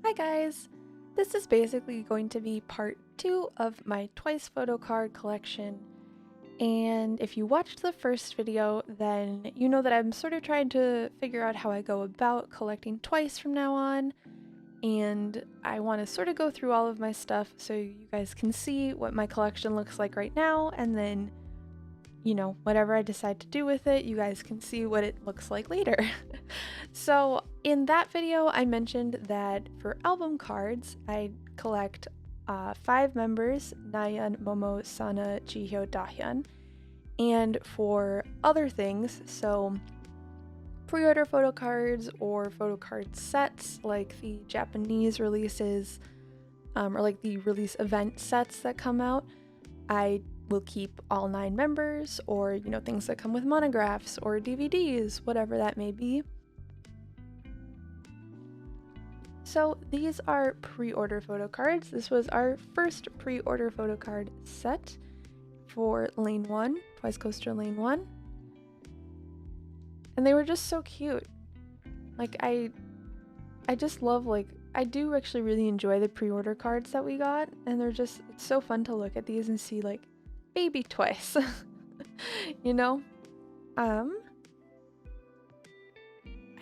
Hi guys! This is basically going to be part 2 of my Twice photo card collection, and if you watched the first video then you know that I'm sort of trying to figure out how I go about collecting Twice from now on, and I want to sort of go through all of my stuff so you guys can see what my collection looks like right now, and then whatever I decide to do with it, you guys can see what it looks like later. So in that video, I mentioned that for album cards, I collect 5 members, Nayeon, Momo Sana, Jihyo Dahyun. And for other things, so pre-order photo cards or photo card sets, like the Japanese releases, or like the release event sets that come out, I will keep all 9 members, or things that come with monographs or DVDs, whatever that may be. So these are pre-order photo cards. This was our first pre-order photo card set for Lane 1, twicecoaster Lane 1. And they were just so cute. Like I just love, I do actually really enjoy the pre-order cards that we got, and it's so fun to look at these and see baby Twice. I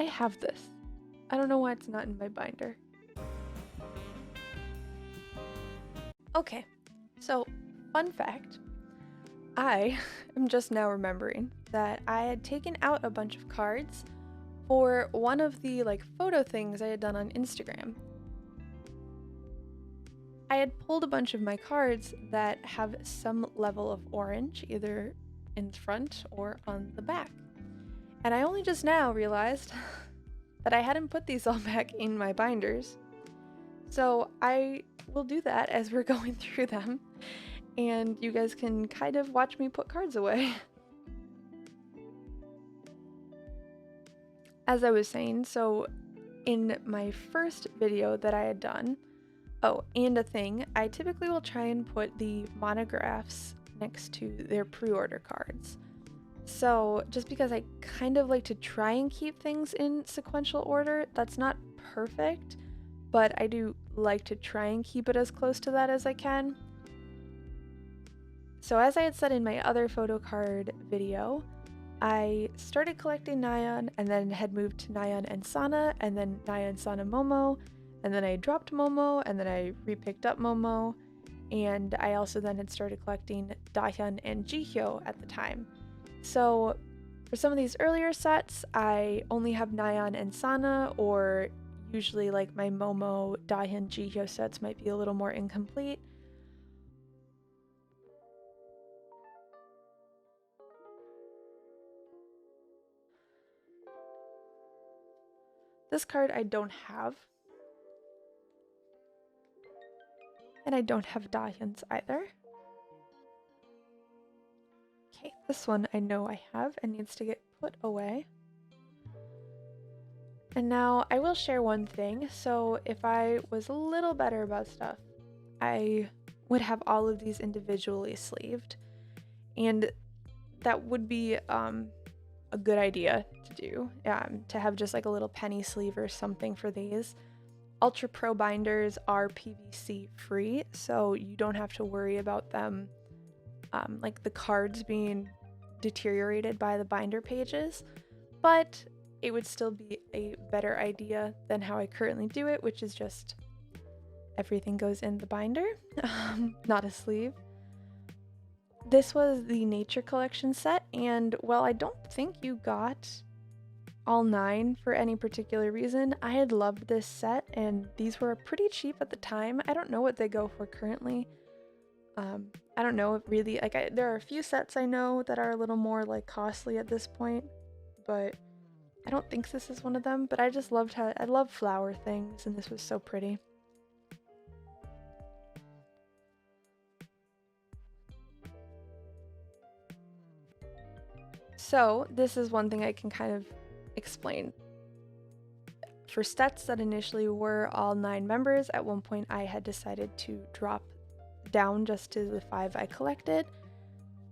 have this. I don't know why it's not in my binder. Okay, so fun fact, I am just now remembering that I had taken out a bunch of cards for one of the photo things I had done on Instagram. I had pulled a bunch of my cards that have some level of orange, either in front or on the back. And I only just now realized that I hadn't put these all back in my binders. So I will do that as we're going through them, and you guys can kind of watch me put cards away. As I was saying, so in my first video that I had done, and a thing, I typically will try and put the monographs next to their pre-order cards. So just because I kind of like to try and keep things in sequential order, that's not perfect, but I do like to try and keep it as close to that as I can. So as I had said in my other photo card video, I started collecting Nayeon and then had moved to Nayeon and Sana, and then Nayeon, Sana, Momo, and then I dropped Momo, and then I re-picked up Momo, and I also then had started collecting Dahyun and Jihyo at the time. So for some of these earlier sets, I only have Nayeon and Sana, or usually my Momo, Dahyun, Jihyo sets might be a little more incomplete. This card I don't have. And I don't have Dahyun's either. Okay, this one I know I have and needs to get put away. And now I will share one thing. So if I was a little better about stuff, I would have all of these individually sleeved. And that would be a good idea to do, to have just a little penny sleeve or something for these. Ultra Pro binders are PVC free, so you don't have to worry about them, the cards being deteriorated by the binder pages, but it would still be a better idea than how I currently do it, which is just everything goes in the binder, not a sleeve. This was the Nature Collection set, and well, I don't think you got all 9 for any particular reason. I had loved this set, and these were pretty cheap at the time. I don't know what they go for currently. I don't know if really, there are a few sets I know that are a little more costly at this point, but I don't think this is one of them. But I just loved I love flower things, and this was so pretty. So this is one thing I can kind of explain. For sets that initially were all 9 members, at one point I had decided to drop down just to the 5 I collected,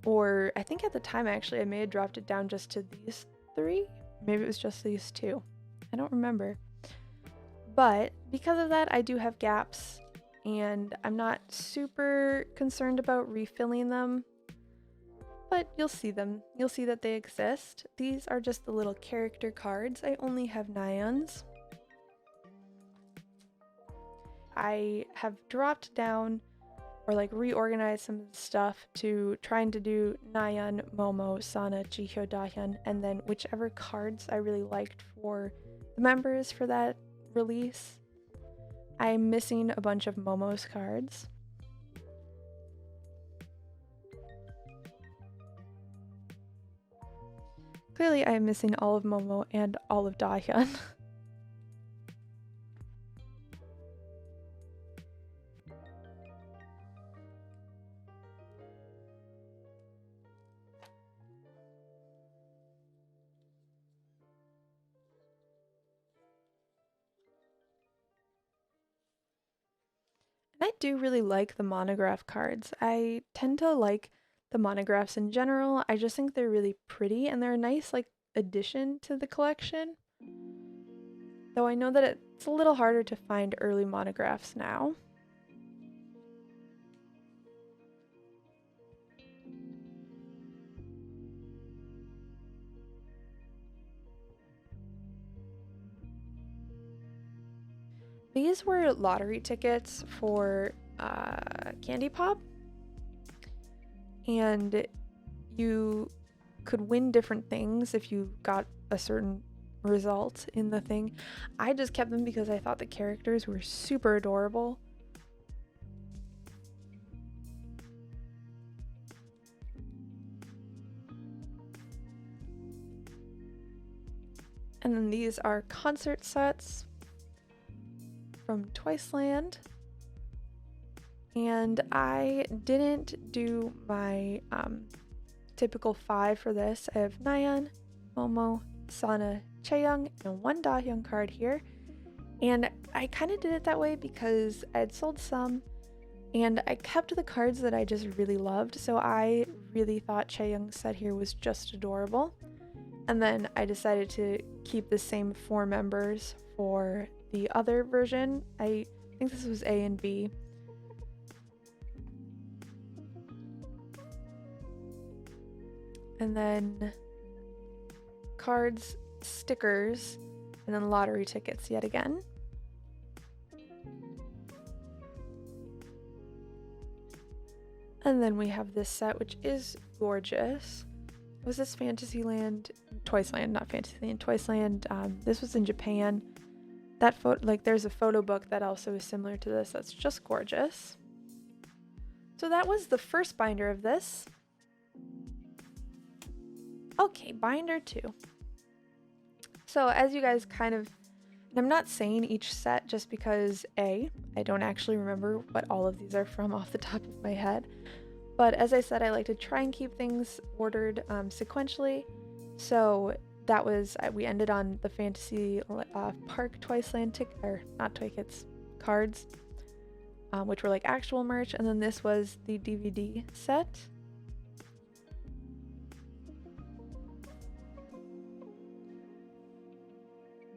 or I think at the time actually I may have dropped it down just to these 3, maybe it was just these 2, I don't remember. But because of that, I do have gaps, and I'm not super concerned about refilling them, but you'll see them. You'll see that they exist. These are just the little character cards. I only have Nayeons. I have dropped down or like reorganized some of the stuff to trying to do Nayeon, Momo, Sana, Jihyo Dahyun, and then whichever cards I really liked for the members for that release. I'm missing a bunch of Momo's cards. Clearly I am missing all of Momo and all of Dahyun. I do really like the monograph cards. I tend to like the monographs in general. I just think they're really pretty and they're a nice like addition to the collection. Though I know that it's a little harder to find early monographs now. These were lottery tickets for Candy Pop, and you could win different things if you got a certain result in the thing. I just kept them because I thought the characters were super adorable. And then these are concert sets from Twiceland. And I didn't do my typical 5 for this. I have Nayeon, Momo, Sana, Chaeyoung, and one Dahyun card here. And I kind of did it that way because I had sold some and I kept the cards that I just really loved. So I really thought Chaeyoung's set here was just adorable. And then I decided to keep the same 4 members for the other version. I think this was A and B. And then cards, stickers, and then lottery tickets yet again. And then we have this set, which is gorgeous. Was this Fantasyland? Twiceland, not Fantasyland, Twiceland. This was in Japan. That there's a photo book that also is similar to this. That's just gorgeous. So that was the first binder of this. Okay, binder 2. So as you guys kind of, and I'm not saying each set just because I don't actually remember what all of these are from off the top of my head. But as I said, I like to try and keep things ordered sequentially. So that was, we ended on the Fantasy Park Twiceland not tickets, cards, which were like actual merch. And then this was the DVD set.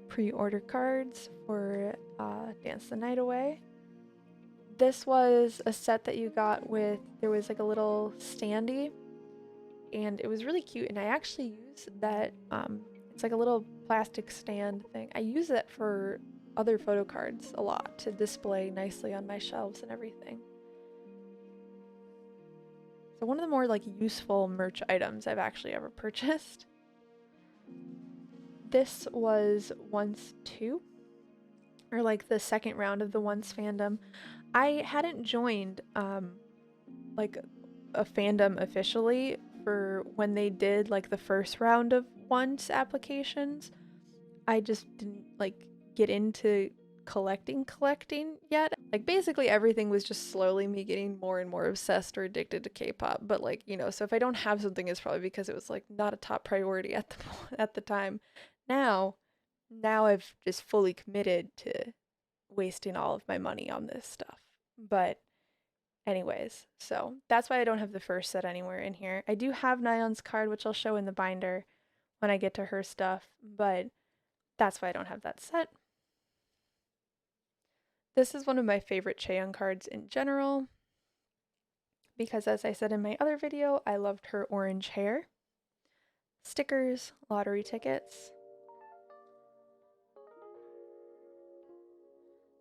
Pre-order cards for Dance the Night Away. This was a set that you got with, there was like a little standee and it was really cute, and I actually use that, it's like a little plastic stand thing. I use it for other photo cards a lot to display nicely on my shelves and everything. So one of the more like useful merch items I've actually ever purchased. This was Once 2, or like the second round of the Once fandom. I hadn't joined like a fandom officially for when they did like the first round of Once applications. I just didn't like get into collecting yet. Like basically everything was just slowly me getting more and more obsessed or addicted to K-pop. But like, you know, so if I don't have something, it's probably because it was like not a top priority at the time. Now I've just fully committed to wasting all of my money on this stuff. But anyways, so that's why I don't have the first set anywhere in here. I do have Nayeon's card, which I'll show in the binder when I get to her stuff, but that's why I don't have that set. This is one of my favorite Nayeon cards in general because, as I said in my other video, I loved her orange hair. Stickers, lottery tickets.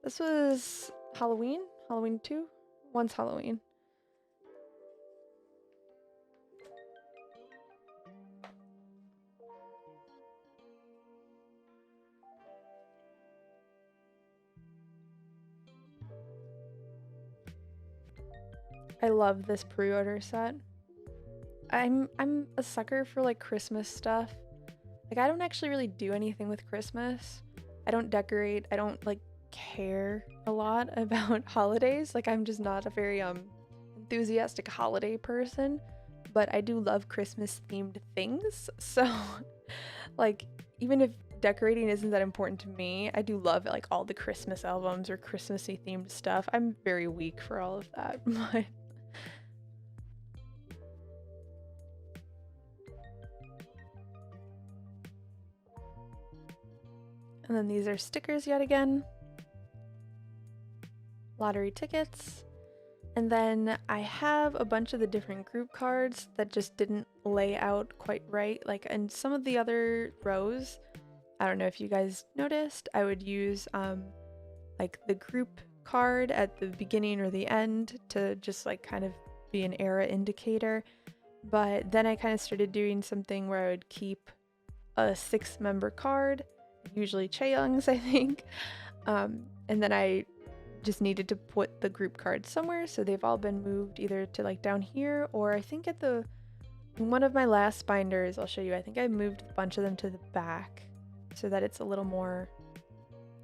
This was Halloween 2? One's Halloween. I love this pre-order set. I'm a sucker for like Christmas stuff. Like I don't actually really do anything with Christmas. I don't decorate. I don't like care a lot about holidays. Like I'm just not a very enthusiastic holiday person, but I do love Christmas themed things. So like even if decorating isn't that important to me, I do love like all the Christmas albums or Christmassy themed stuff. I'm very weak for all of that, but and then these are stickers yet again. Lottery tickets. And then I have a bunch of the different group cards that just didn't lay out quite right. Like in some of the other rows, I don't know if you guys noticed, I would use like the group card at the beginning or the end to just like kind of be an era indicator. But then I kind of started doing something where I would keep a 6-member card, usually Chaeyoung's, I think. And then I just needed to put the group cards somewhere, so they've all been moved either to like down here, or I think at the one of my last binders, I'll show you, I think I moved a bunch of them to the back so that it's a little more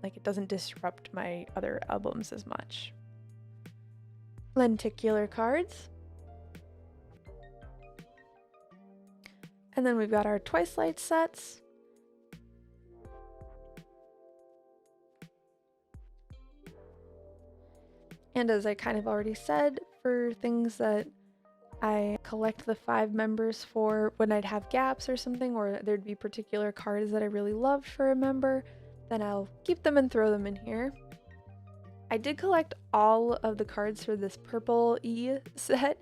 like it doesn't disrupt my other albums as much. Lenticular cards. And then we've got our twicelights sets. And as I kind of already said, for things that I collect the 5 members for when I'd have gaps or something, or there'd be particular cards that I really loved for a member, then I'll keep them and throw them in here. I did collect all of the cards for this purple E set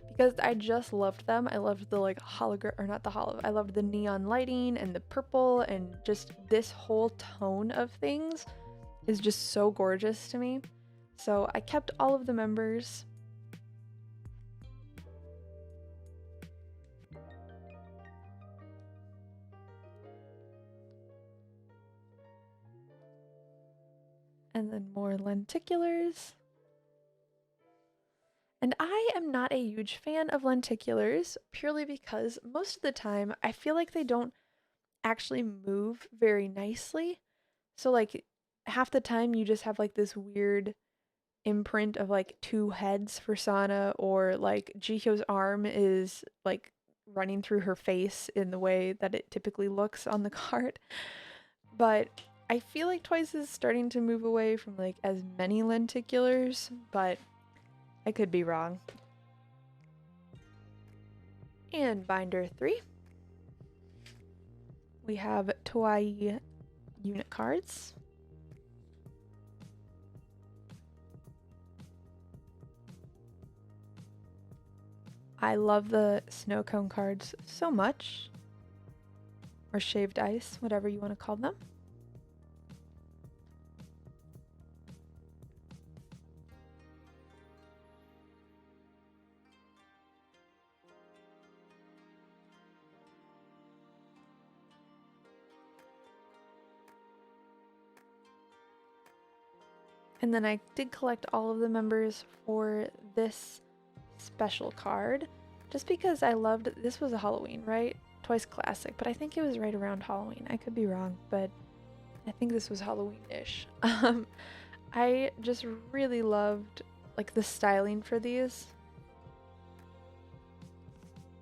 because I just loved them. I loved the like hologram, or not the I loved the neon lighting and the purple, and just this whole tone of things is just so gorgeous to me. So I kept all of the members. And then more lenticulars. And I am not a huge fan of lenticulars purely because most of the time I feel like they don't actually move very nicely. So like half the time you just have like this weird imprint of like 2 heads for Sana, or like Jihyo's arm is like running through her face in the way that it typically looks on the card. But I feel like Twice is starting to move away from like as many lenticulars, but I could be wrong. And binder 3. We have twaii unit cards. I love the snow cone cards so much, or shaved ice, whatever you want to call them. And then I did collect all of the members for this special card, just because I loved, this was a Halloween, right? Twice Classic, but I think it was right around Halloween. I could be wrong, but I think this was Halloween-ish. I just really loved like the styling for these.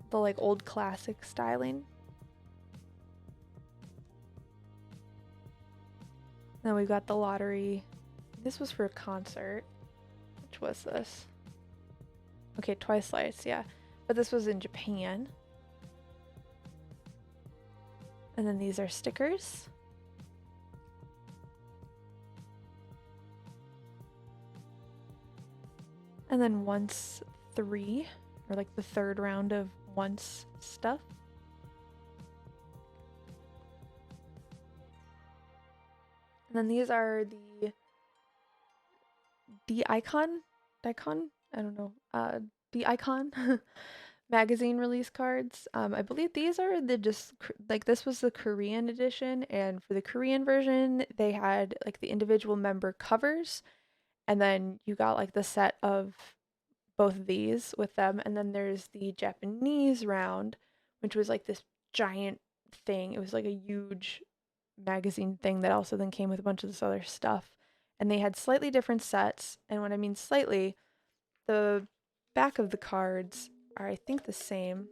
The like old classic styling. Then we've got the lottery. This was for a concert. Which was this? Okay, Twicelights, yeah. But this was in Japan. And then these are stickers. and then once 3, or like the third round of once stuff. And then these are the icon, I don't know, the icon magazine release cards. I believe these are like this was the Korean edition, and for the Korean version, they had like the individual member covers, and then you got like the set of both of these with them, and then there's the Japanese round, which was like this giant thing. It was like a huge magazine thing that also then came with a bunch of this other stuff. And they had slightly different sets. And when I mean slightly, the back of the cards are, I think, the same.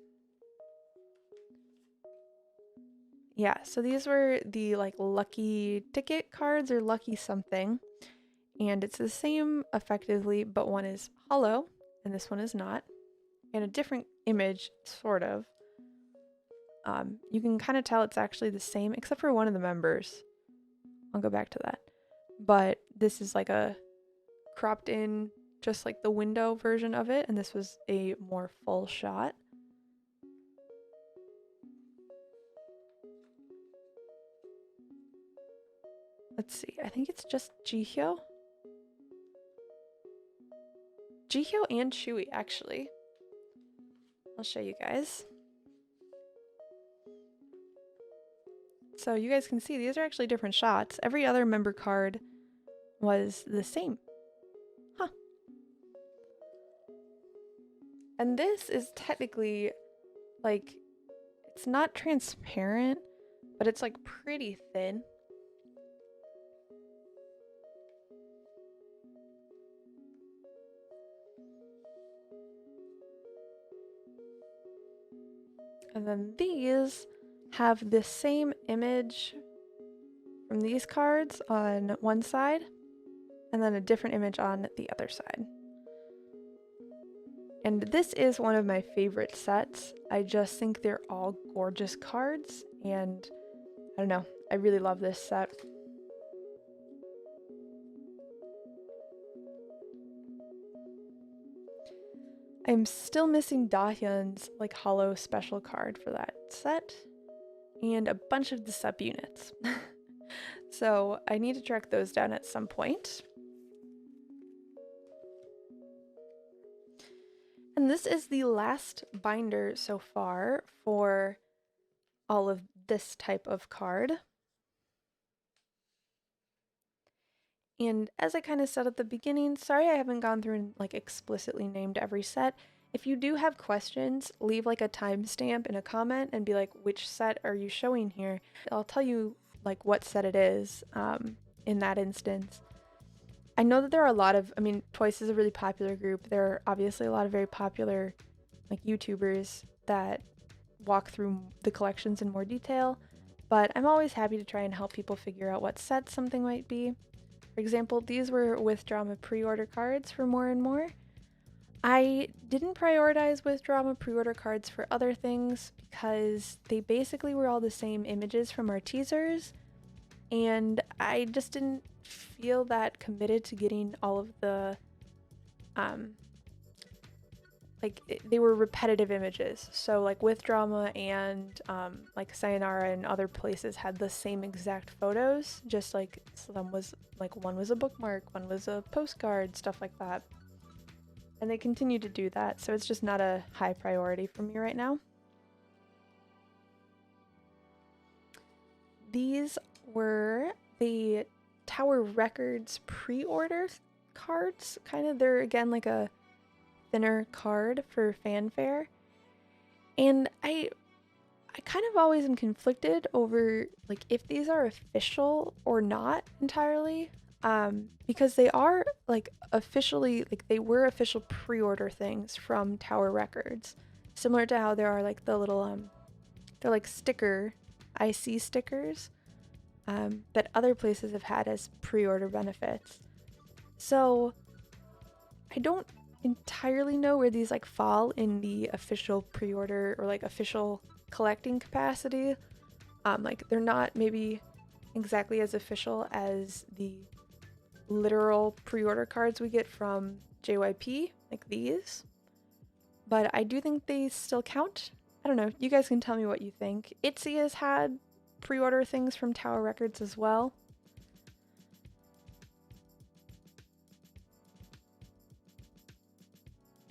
Yeah, so these were the like lucky ticket cards or lucky something. And it's the same effectively, but one is hollow and this one is not. And a different image, sort of. You can kind of tell it's actually the same, except for one of the members. I'll go back to that. But this is like a cropped in, just like the window version of it, and this was a more full shot. Let's see, I think it's just Jihyo. Jihyo and Chewy, actually. I'll show you guys. So you guys can see these are actually different shots. Every other member card was the same. Huh. And this is technically like, it's not transparent, but it's like pretty thin. And then these have the same image from these cards on one side, and then a different image on the other side. And this is one of my favorite sets. I just think they're all gorgeous cards, and I don't know, I really love this set. I'm still missing Dahyun's like hollow special card for that set, and a bunch of the subunits. So I need to track those down at some point. And this is the last binder so far for all of this type of card. And as I kind of said at the beginning, sorry I haven't gone through and like explicitly named every set. If you do have questions, leave like a timestamp in a comment and be like, which set are you showing here? I'll tell you like what set it is in that instance. I know that there are a lot of, I mean, Twice is a really popular group. There are obviously a lot of very popular like YouTubers that walk through the collections in more detail, but I'm always happy to try and help people figure out what set something might be. For example, these were withdrama pre-order cards for More and More. I didn't prioritize withdrama pre-order cards for other things because they basically were all the same images from our teasers, and I just didn't feel that committed to getting all of the they were repetitive images. So like withdrama and like Sayonara and other places had the same exact photos, just like some was like one was a bookmark, one was a postcard, stuff like that. And they continue to do that, so it's just not a high priority for me right now. These were the Tower Records pre-order cards, kind of. They're again like a thinner card for fanfare, and I kind of always am conflicted over like if these are official or not entirely, because they are like officially, like they were official pre-order things from Tower Records, similar to how there are like the little they're like sticker IC stickers that other places have had as pre-order benefits. So I don't entirely know where these like fall in the official pre-order or like official collecting capacity. Like they're not maybe exactly as official as the literal pre-order cards we get from JYP, like these. But I do think they still count. I don't know. You guys can tell me what you think. ITZY has had pre-order things from Tower Records as well.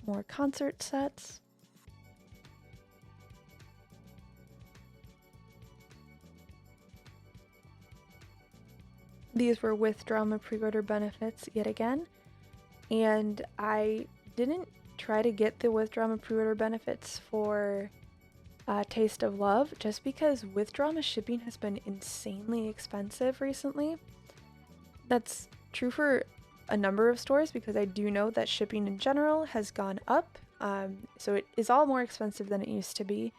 More concert sets. These were withdrama pre-order benefits yet again. And I didn't try to get the withdrama pre-order benefits for Taste of Love just because withdrama shipping has been insanely expensive recently. That's true for a number of stores because I do know that shipping in general has gone up. So it is all more expensive than it used to be.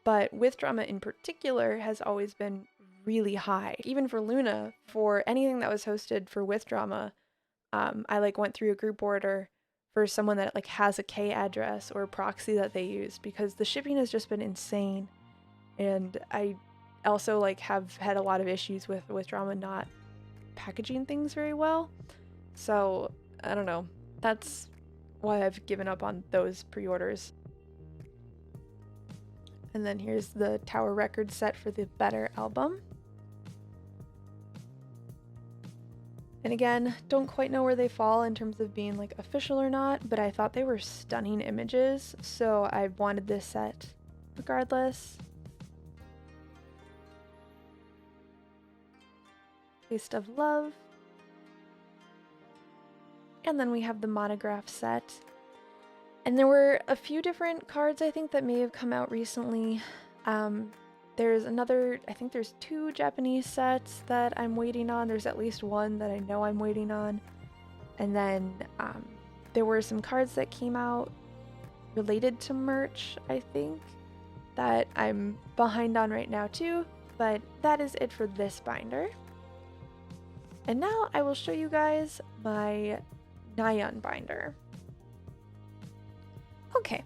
But withdrama in particular has always been really high. Even for Luna, for anything that was hosted for withdrama, I like went through a group order for someone that like has a K address or a proxy that they use because the shipping has just been insane. And I also like have had a lot of issues with withdrama not packaging things very well. So I don't know. That's why I've given up on those pre-orders. And then here's the Tower Records set for the Better album. And again, don't quite know where they fall in terms of being like official or not, but I thought they were stunning images, so I wanted this set regardless. Taste of Love. And then we have the monograph set. And there were a few different cards I think that may have come out recently. There's another, I think there's 2 Japanese sets that I'm waiting on. There's at least one that I know I'm waiting on. And then there were some cards that came out related to merch, I think, that I'm behind on right now too. But that is it for this binder. And now I will show you guys my Nayeon binder. Okay,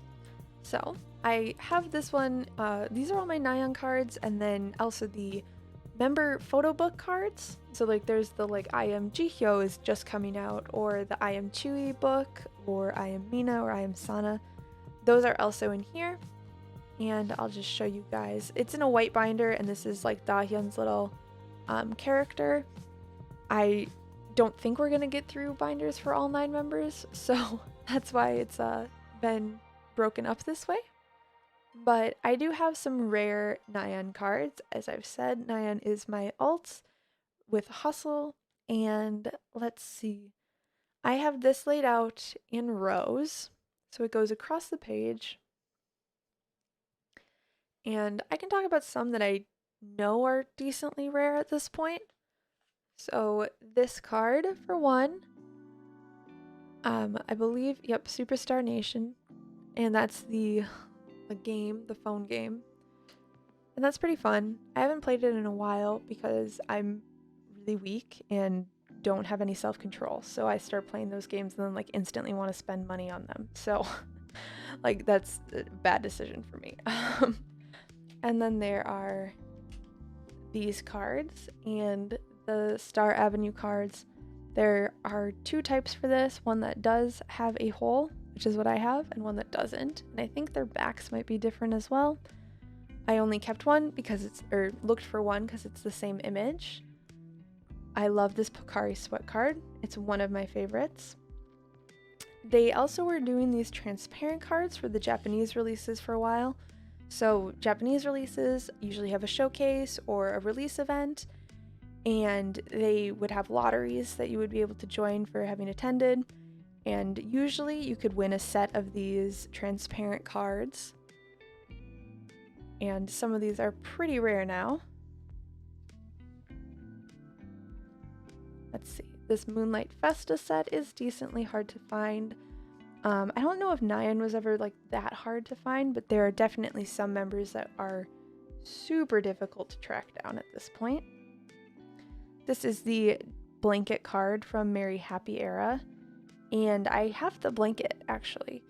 so I have this one. These are all my Nayeon cards, and then also the member photobook cards. So like there's the like I am Jihyo is just coming out, or the I am Twaii book, or I am Mina, or I am Sana. Those are also in here, and I'll just show you guys. It's in a white binder, and this is like Dahyun's little character. I don't think we're gonna get through binders for all 9 members, so that's why it's been broken up this way. But I do have some rare Nayeon cards. As I've said, Nayeon is my alt with Hustle, and let's see. I have this laid out in rows, so it goes across the page. And I can talk about some that I know are decently rare at this point. So this card, for one, I believe, yep, Superstar Nation, and that's the game, the phone game, and that's pretty fun. I haven't played it in a while because I'm really weak and don't have any self-control, so I start playing those games and then like instantly want to spend money on them, so like that's a bad decision for me. And then there are these cards and the Star Avenue cards. There are 2 types for this, one that does have a hole, which is what I have, and one that doesn't, and I think their backs might be different as well. I only kept one because it's, or looked for one because it's the same image. I love this Pocari Sweat card. It's one of my favorites. They also were doing these transparent cards for the Japanese releases for a while. So Japanese releases usually have a showcase or a release event, and they would have lotteries that you would be able to join for having attended, and usually you could win a set of these transparent cards, and some of these are pretty rare now. Let's see, this Moonlight Festa set is decently hard to find. I don't know if Nayeon was ever like that hard to find, but there are definitely some members that are super difficult to track down at this point. This is the blanket card from merry&happy era, and I have the blanket actually.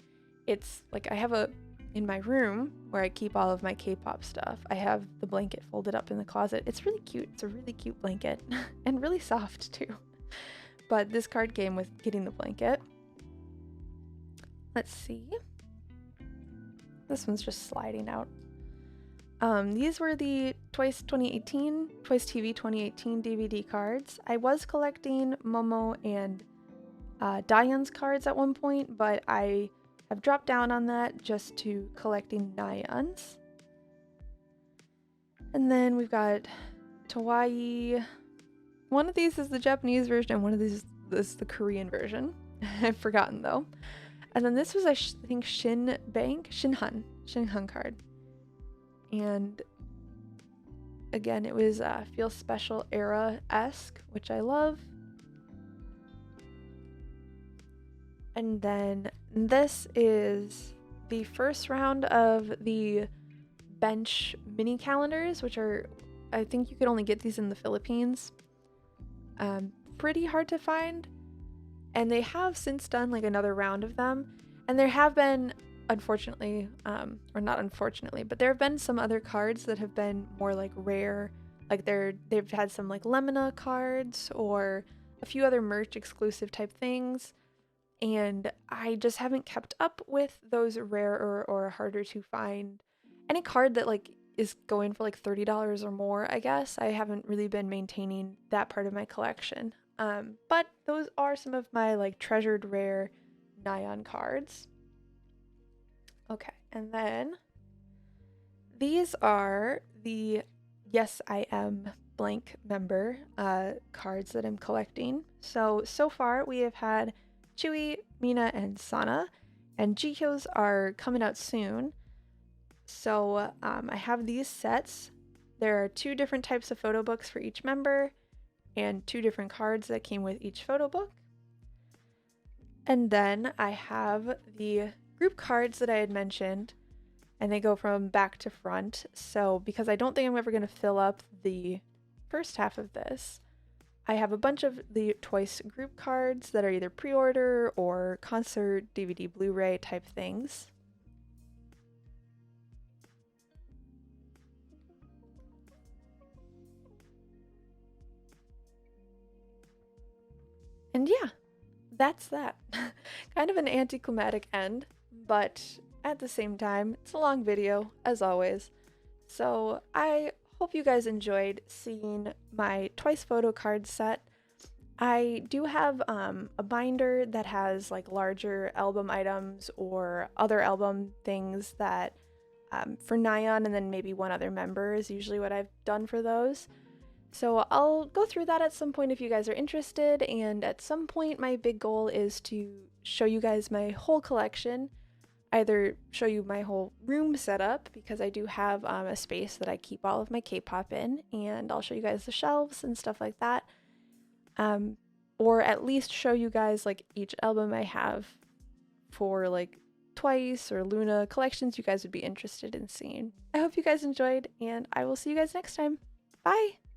It's like I have in my room where I keep all of my K-pop stuff. I have the blanket folded up in the closet. It's really cute. It's a really cute blanket and really soft too. but this card came with getting the blanket. Let's see. This one's just sliding out. These were the Twice 2018, Twice TV 2018 DVD cards. I was collecting Momo and Dahyun's cards at one point, but I have dropped down on that just to collecting Nayeon's. And then we've got twaii. One of these is the Japanese version, and one of these is the Korean version. I've forgotten though. And then this was, I think, Shinhan card. And again, it was Feel Special era-esque, which I love. And then this is the first round of the bench mini calendars, which are, I think you could only get these in the Philippines. Pretty hard to find. And they have since done like another round of them. And there have been, unfortunately, or not unfortunately, but there have been some other cards that have been more like rare. Like they've had some like Lemina cards or a few other merch exclusive type things. And I just haven't kept up with those rarer or harder to find. Any card that like is going for like $30 or more, I guess. I haven't really been maintaining that part of my collection. But those are some of my like treasured rare Nayeon cards. Okay, and then these are the Yes I Am blank member cards that I'm collecting. So far we have had Chewy, Mina, and Sana, and Jihyo's are coming out soon. So I have these sets. There are 2 different types of photo books for each member, and 2 different cards that came with each photo book. And then I have the group cards that I had mentioned, and they go from back to front. So because I don't think I'm ever going to fill up the first half of this, I have a bunch of the Twice group cards that are either pre-order or concert, DVD, Blu-ray type things. And yeah, that's that. Kind of an anticlimactic end, but at the same time, it's a long video, as always. So I hope you guys enjoyed seeing my Twice photo card set. I do have a binder that has like larger album items or other album things that for Nayeon, and then maybe one other member is usually what I've done for those. So I'll go through that at some point if you guys are interested, and at some point my big goal is to show you guys my whole collection. Either show you my whole room setup, because I do have a space that I keep all of my K-pop in, and I'll show you guys the shelves and stuff like that. Or at least show you guys like each album I have for like Twice or Luna collections you guys would be interested in seeing. I hope you guys enjoyed, and I will see you guys next time. Bye!